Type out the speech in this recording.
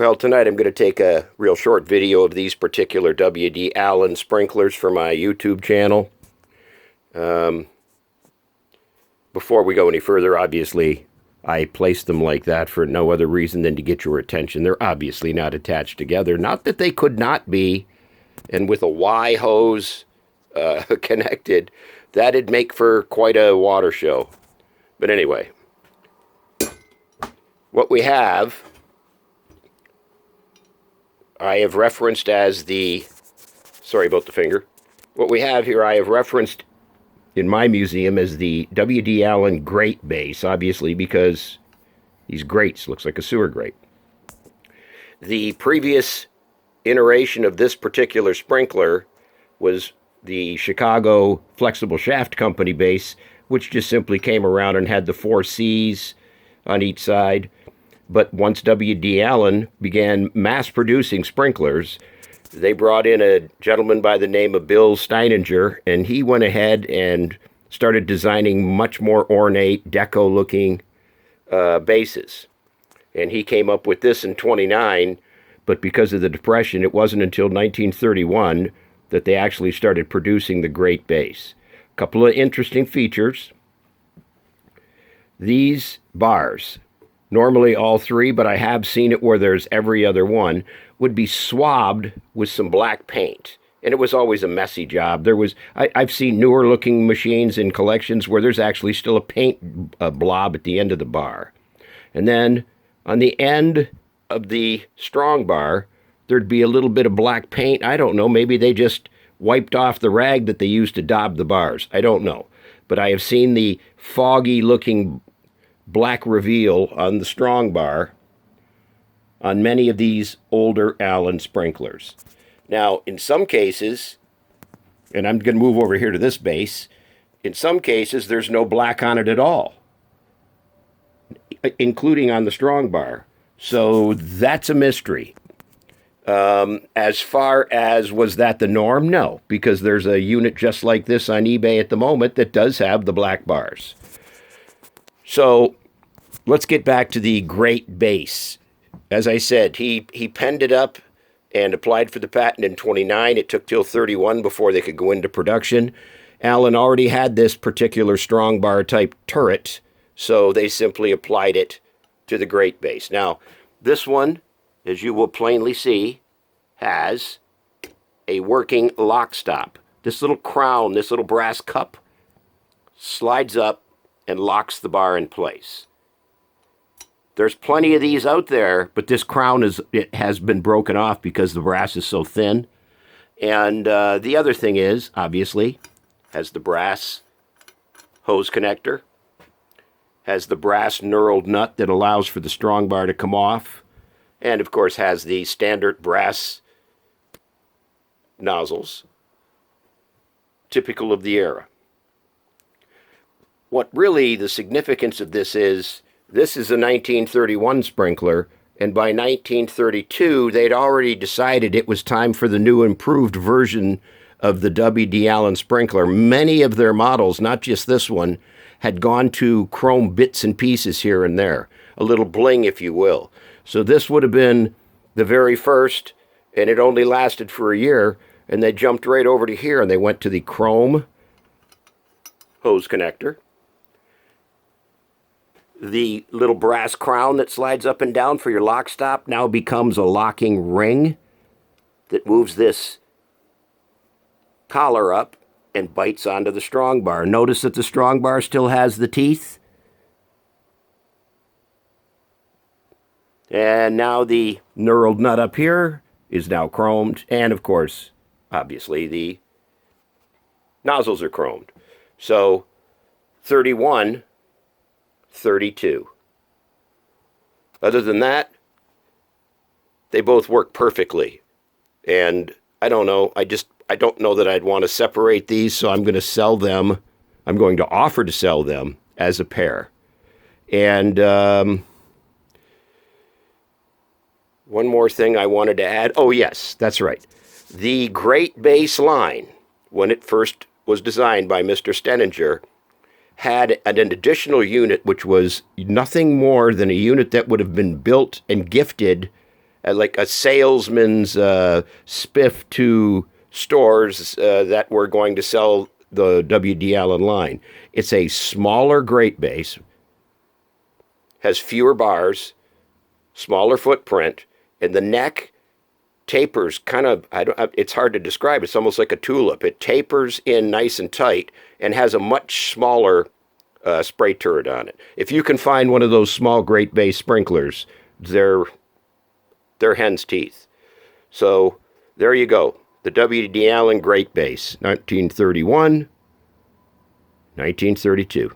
Well, tonight I'm going to take a real short video of these particular W.D. Allen sprinklers for my YouTube channel. Before we go any further, obviously, I placed them like that for no other reason than to get your attention. They're obviously not attached together. Not that they could not be, and with a Y hose connected, that'd make for quite a water show. But anyway, what we have, I have referenced as the, sorry about the finger, what we have here I have referenced in my museum as the W.D. Allen Grate base, obviously because these grates looks like a sewer grate. The previous iteration of this particular sprinkler was the Chicago Flexible Shaft Company base, which just simply came around and had the 4 C's on each side. But once W.D. Allen began mass-producing sprinklers, they brought in a gentleman by the name of Bill Steininger, and he went ahead and started designing much more ornate, deco-looking bases. And he came up with this in '29, but because of the Depression, it wasn't until 1931 that they actually started producing the Grate base. A couple of interesting features. These bars, normally all 3, but I have seen it where there's every other one, would be swabbed with some black paint. And it was always a messy job. I've seen newer looking machines in collections where there's actually still a paint blob at the end of the bar. And then on the end of the strong bar, there'd be a little bit of black paint. I don't know, maybe they just wiped off the rag that they used to daub the bars. I don't know. But I have seen the foggy looking black reveal on the strong bar on many of these older Allen sprinklers. Now, in some cases, and I'm going to move over here to this base, in some cases there's no black on it at all, including on the strong bar. So that's a mystery. As far as was that the norm? No, because there's a unit just like this on eBay at the moment that does have the black bars. So let's get back to the Grate base. As I said, he penned it up and applied for the patent in '29. It took till '31 before they could go into production. Allen already had this particular strong bar type turret, so they simply applied it to the Grate base. Now, this one, as you will plainly see, has a working lock stop. This little crown, this little brass cup, slides up and locks the bar in place. There's plenty of these out there, but this crown has been broken off because the brass is so thin. And the other thing is, obviously, has the brass hose connector, has the brass knurled nut that allows for the strong bar to come off, and of course has the standard brass nozzles, typical of the era. What really the significance of this is a 1931 sprinkler, and by 1932, they'd already decided it was time for the new improved version of the W.D. Allen sprinkler. Many of their models, not just this one, had gone to chrome bits and pieces here and there, a little bling, if you will. So this would have been the very first, and it only lasted for a year, and they jumped right over to here, and they went to the chrome hose connector. The little brass crown that slides up and down for your lock stop now becomes a locking ring that moves this collar up and bites onto the strong bar. Notice that the strong bar still has the teeth. And now the knurled nut up here is now chromed. And of course, obviously, the nozzles are chromed. So 31, 32. Other than that, they both work perfectly. And I don't know, I don't know that I'd want to separate these, so I'm going to sell them. I'm going to offer to sell them as a pair. And one more thing I wanted to add. Oh, yes, that's right. The Grate base line, when it first was designed by Mr. Steininger, had an additional unit which was nothing more than a unit that would have been built and gifted like a salesman's spiff to stores that were going to sell the WD Allen line. It's a smaller grate base, has fewer bars, smaller footprint, and the neck tapers kind of, it's hard to describe. It's almost like a tulip. It tapers in nice and tight and has a much smaller spray turret on it. If you can find one of those small Grate base sprinklers, they're hen's teeth. So there you go. The WD Allen Grate base, 1931, 1932.